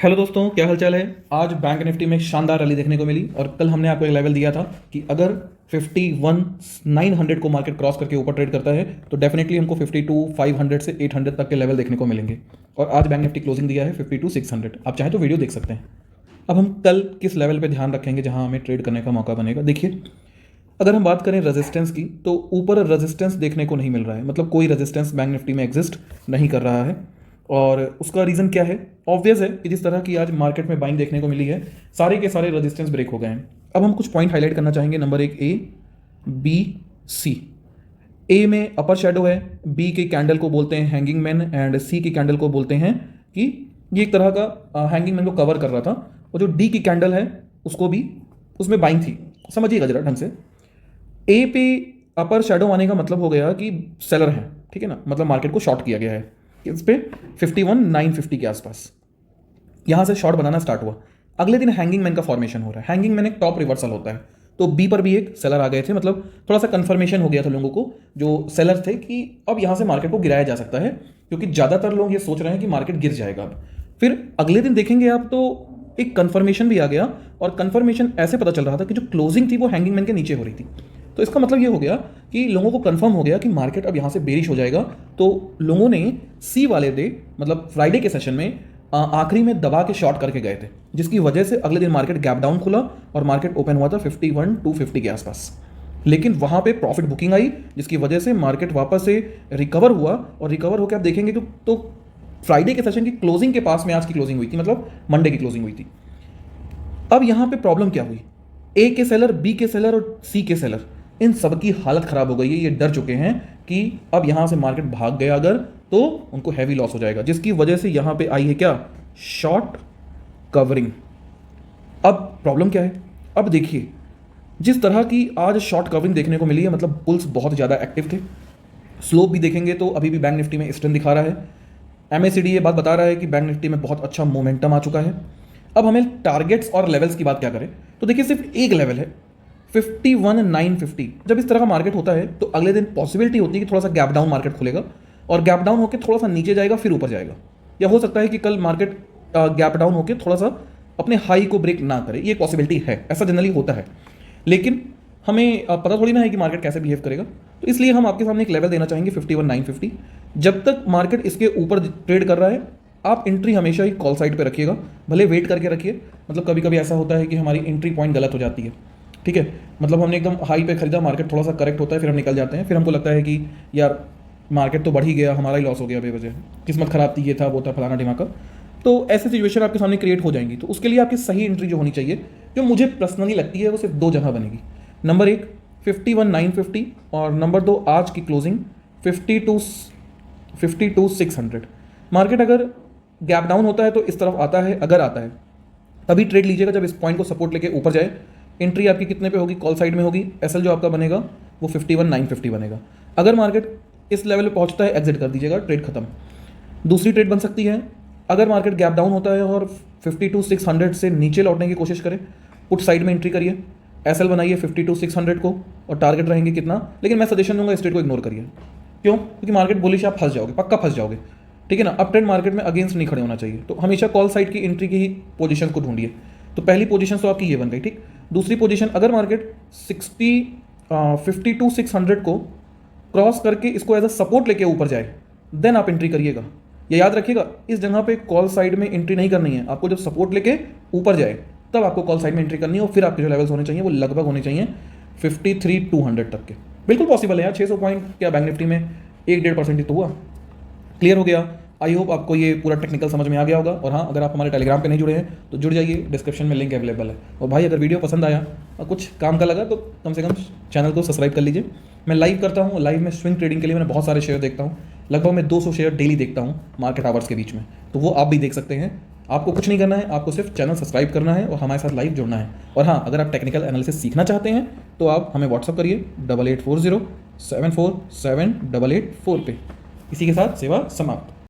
Hello दोस्तों, क्या हाल चाल है। आज बैंक निफ्टी में एक शानदार रैली देखने को मिली और कल हमने आपको एक लेवल दिया था कि अगर 51,900 को मार्केट क्रॉस करके ऊपर ट्रेड करता है तो डेफिनेटली हमको 52,500 से 800 तक के लेवल देखने को मिलेंगे। और आज बैंक निफ्टी क्लोजिंग दिया है 52,600। आप चाहें तो वीडियो देख सकते हैं। अब हम कल किस लेवल पर ध्यान रखेंगे जहां हमें ट्रेड करने का मौका बनेगा। देखिए, अगर हम बात करें रेजिस्टेंस की तो ऊपर रेजिस्टेंस देखने को नहीं मिल रहा है, मतलब कोई रेजिस्टेंस बैंक निफ्टी में एग्जिस्ट नहीं कर रहा है। और उसका रीज़न क्या है? ऑब्वियस है कि जिस तरह की आज मार्केट में बाइंग देखने को मिली है, सारे के सारे रेजिस्टेंस ब्रेक हो गए हैं। अब हम कुछ पॉइंट हाईलाइट करना चाहेंगे। Number 1, A B C. A में अपर शेडो है, बी के कैंडल को बोलते हैं हैंगिंग मैन एंड सी की कैंडल को बोलते हैं कि ये एक तरह का हैंगिंग मैन को कवर कर रहा था। और जो डी की कैंडल है उसको भी उसमें बाइंग थी। समझिएगा जरा ढंग से। ए पे अपर शेडो आने का मतलब हो गया कि सेलर है, ठीक है ना, मतलब मार्केट को शॉर्ट किया गया है इस पे 51,950 के आसपास। यहां से शॉर्ट बनाना स्टार्ट हुआ। अगले दिन हैंगिंग मैन का फॉर्मेशन हो रहा है। हैंगिंग मैन एक टॉप रिवर्सल होता है, तो बी पर भी एक सेलर आ गए थे। मतलब थोड़ा सा कंफर्मेशन हो गया था लोगों को जो सेलर थे कि अब यहां से मार्केट को गिराया जा सकता है, क्योंकि ज्यादातर लोग ये सोच रहे हैं कि मार्केट गिर जाएगा अब। फिर अगले दिन देखेंगे आप तो एक कंफर्मेशन भी आ गया, और कंफर्मेशन ऐसे पता चल रहा था कि जो क्लोजिंग थी वो हैंगिंग मैन के नीचे हो रही थी। तो इसका मतलब ये हो गया कि लोगों को कंफर्म हो गया कि मार्केट अब यहाँ से बेरिश हो जाएगा। तो लोगों ने सी वाले डे, मतलब फ्राइडे के सेशन में आखिरी में दबा के शॉर्ट करके गए थे, जिसकी वजह से अगले दिन मार्केट गैप डाउन खुला और मार्केट ओपन हुआ था 51,250 के आसपास। लेकिन वहाँ पे प्रॉफिट बुकिंग आई, जिसकी वजह से मार्केट वापस से रिकवर हुआ। और रिकवर होकर आप देखेंगे तो फ्राइडे के सेशन की क्लोजिंग के पास में आज की क्लोजिंग हुई थी, मतलब मंडे की क्लोजिंग हुई थी। अब यहाँ पे प्रॉब्लम क्या हुई? ए के सेलर, बी के सेलर और सी के सेलर, इन सबकी हालत खराब हो गई है। ये डर चुके हैं कि अब यहां से मार्केट भाग गया अगर तो उनको हैवी लॉस हो जाएगा, जिसकी वजह से यहां पे आई है क्या? Short covering. अब प्रॉब्लम क्या है? अब देखिए, जिस तरह की आज शॉर्ट कवरिंग देखने को मिली है, मतलब बुल्स बहुत ज़्यादा एक्टिव थे। स्लोप भी देखेंगे तो अभी भी बैंक निफ्टी में स्ट्रेंथ दिखा रहा है। एमएसीडी ये बात बता रहा है कि बैंक निफ्टी में बहुत अच्छा मोमेंटम आ चुका है। अब हमें टारगेट्स और लेवल्स की बात क्या करें तो देखिए, सिर्फ एक लेवल है 51,950। जब इस तरह का मार्केट होता है तो अगले दिन पॉसिबिलिटी होती है कि थोड़ा सा गैप डाउन मार्केट खुलेगा और गैप डाउन होकर थोड़ा सा नीचे जाएगा फिर ऊपर जाएगा। या हो सकता है कि कल मार्केट गैप डाउन होकर थोड़ा सा अपने हाई को ब्रेक ना करे, ये पॉसिबिलिटी है, ऐसा जनरली होता है। लेकिन हमें पता थोड़ी ना है कि मार्केट कैसे बिहेव करेगा, तो इसलिए हम आपके सामने एक लेवल देना चाहेंगे 51,950। जब तक मार्केट इसके ऊपर ट्रेड कर रहा है आप एंट्री हमेशा ही कॉल साइड पे रखिएगा, भले वेट करके रखिए। मतलब कभी कभी ऐसा होता है कि हमारी एंट्री पॉइंट गलत हो जाती है, ठीक है। मतलब हमने एकदम हाई पे खरीदा, मार्केट थोड़ा सा करेक्ट होता है, फिर हम निकल जाते हैं, फिर हमको लगता है कि यार मार्केट तो बढ़ ही गया, हमारा ही लॉस हो गया बेवजह, किस्मत खराब थी, ये था वो था, फलाना ढिमाका। तो ऐसी सिचुएशन आपके सामने क्रिएट हो जाएंगी। तो उसके लिए आपकी सही एंट्री जो होनी चाहिए, जो मुझे पर्सनली लगती है, वो सिर्फ दो जगह बनेगी। नंबर 1 51,950 और नंबर 2 आज की क्लोजिंग 52,600। मार्केट अगर गैप डाउन होता है तो इस तरफ आता है, अगर आता है तभी ट्रेड लीजिएगा जब इस पॉइंट को सपोर्ट लेके ऊपर जाए। एंट्री आपकी कितने पे होगी? कॉल साइड में होगी। एसएल जो आपका बनेगा वो 51,950 बनेगा। अगर मार्केट इस लेवल पे पहुंचता है एग्जिट कर दीजिएगा, ट्रेड खत्म। दूसरी ट्रेड बन सकती है, अगर मार्केट गैप डाउन होता है और 52,600 से नीचे लौटने की कोशिश करे, पुट साइड में एंट्री करिए, एसएल बनाइए 52,600 को, और टारगेट रहेंगे कितना? लेकिन मैं सजेशन दूंगा इस ट्रेड को इग्नोर करिए। क्यों? क्योंकि मार्केट बुलिश, आप फंस जाओगे, पक्का फंस जाओगे, ठीक है ना। अप ट्रेंड मार्केट में अगेंस्ट नहीं खड़े होना चाहिए, तो हमेशा कॉल साइड की एंट्री की ही पोजीशन को ढूंढिए। तो पहली पोजीशन तो आपकी ये बन गई, ठीक। दूसरी पोजीशन, अगर मार्केट 52,600 को क्रॉस करके इसको एज अ सपोर्ट लेके ऊपर जाए, देन आप एंट्री करिएगा। ये याद रखिएगा, इस जगह पे कॉल साइड में एंट्री नहीं करनी है आपको। जब सपोर्ट लेके ऊपर जाए तब आपको कॉल साइड में एंट्री करनी है, और फिर आपके जो लेवल्स होने चाहिए वो लगभग होने चाहिए 53,200 तक के। बिल्कुल पॉसिबल है यार, 600 पॉइंट क्या बैंक निफ्टी में 1-1.5% ही तो हुआ। क्लियर हो गया? आई होप आपको ये पूरा टेक्निकल समझ में आ गया होगा। और हाँ, अगर आप हमारे टेलीग्राम पे नहीं जुड़े हैं तो जुड़ जाइए, डिस्क्रिप्शन में लिंक अवेलेबल है। और भाई अगर वीडियो पसंद आया और कुछ काम का लगा तो कम से कम चैनल को सब्सक्राइब कर लीजिए। मैं लाइव करता हूँ, लाइव में स्विंग ट्रेडिंग के लिए मैंने बहुत सारे शेयर देखता हूँ, लगभग मैं 200 शेयर डेली देखता हूँ मार्केट आवर्स के बीच में, तो वो आप भी देख सकते हैं। आपको कुछ नहीं करना है, आपको सिर्फ चैनल सब्सक्राइब करना है और हमारे साथ लाइव जुड़ना है। और हाँ, अगर आप टेक्निकल एनालिसिस सीखना चाहते हैं तो आप हमें व्हाट्सअप करिए 8840 747 8884 पे। इसी के साथ सेवा समाप्त।